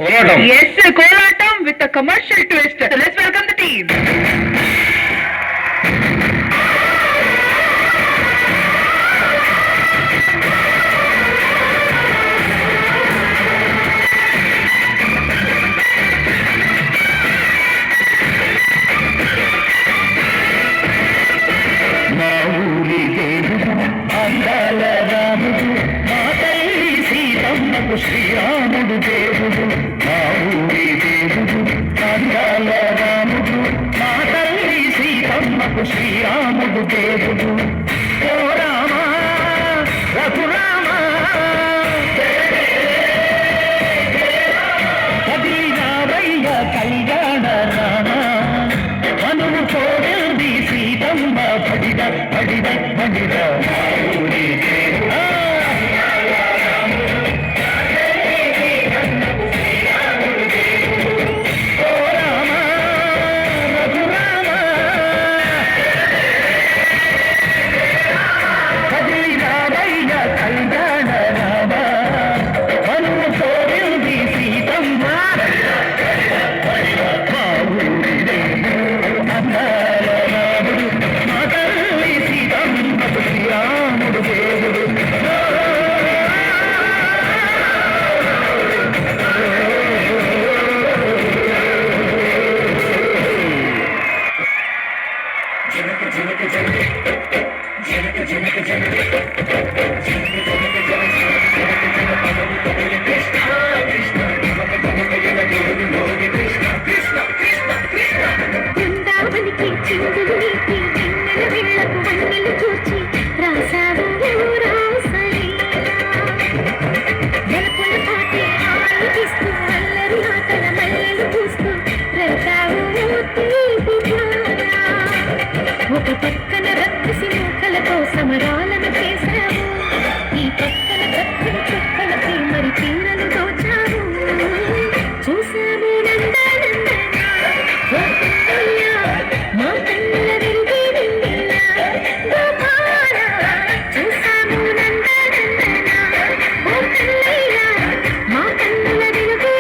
Yes, Kolatam with a commercial twist. So let's welcome the team. శ్రీరాముడు దేవుడు మా ఊరి దేవుడు అందాల రాముడు మా తల్లి సీతమ్మకు శ్రీరాముడు దేవుడు ఓ రామ రఘురామ కదిరావయ్య కళ్యాణ రామ మనువు కోరింది సీతమ్మ పడిద పడిద పడిద మా ఊరి దేవుడు ఒక పక్కన రక్తసి మూకలతో సమరాలను చేశావు, ఈ పక్కన చక్కని చుక్కలకి మరి తీరలు దోచావు. చూసాము నందనందనా మా కన్నుల వెలుగే వెన్నెలా గోపాల. చూసాము నందనందనా ఓ కన్నయ్య మా కన్నుల వెలుగే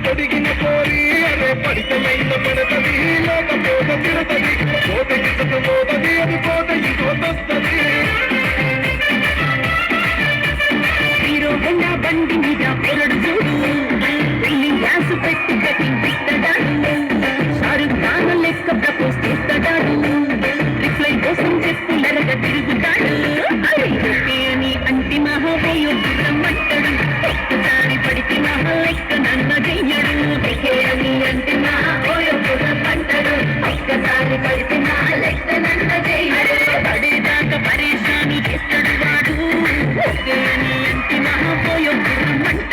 తొడిగిన కోరి అరే పడితలైన పడతది లేకపోతే తిడతది కోటకి పోతది అది కోటకి కోతొస్తది. హీరో హోండా బండి మీద పొరడు చూడు, పెళ్లి గ్యాసు పెట్టి కట్టిస్తాడు, షారుఖ్ ఖాన్ లెక్క ప్రపోజ్ చేస్తాడు, రిప్లై కోసం చెప్పులరగ తిరుగుతాడు. అని అంటి మహావయో రమ్మంటాడు, ఒక్కసారి పడితే మహా లెక్క నన్న చెయ్యడు. అని అంటి మహావయో రమ్మంటాడు, ఒక్కసారి పడితే మహా లెక్క నన్న చెయ్యడు. పడేదాకా పరేషాని చేస్తాడు వాడు. అని అంటి మహావయో రమ్మంటాడు.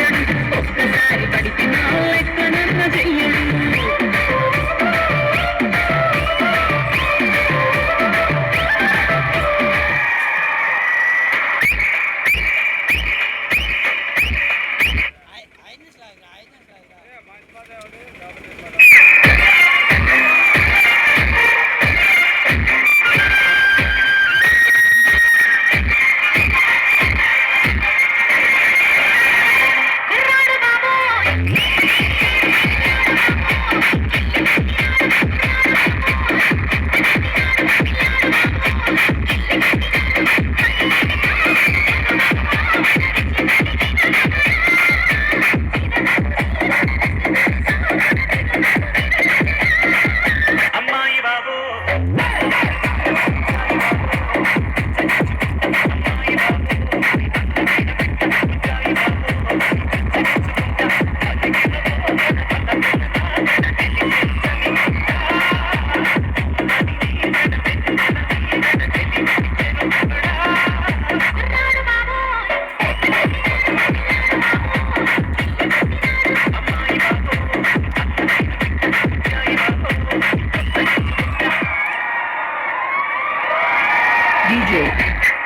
DJ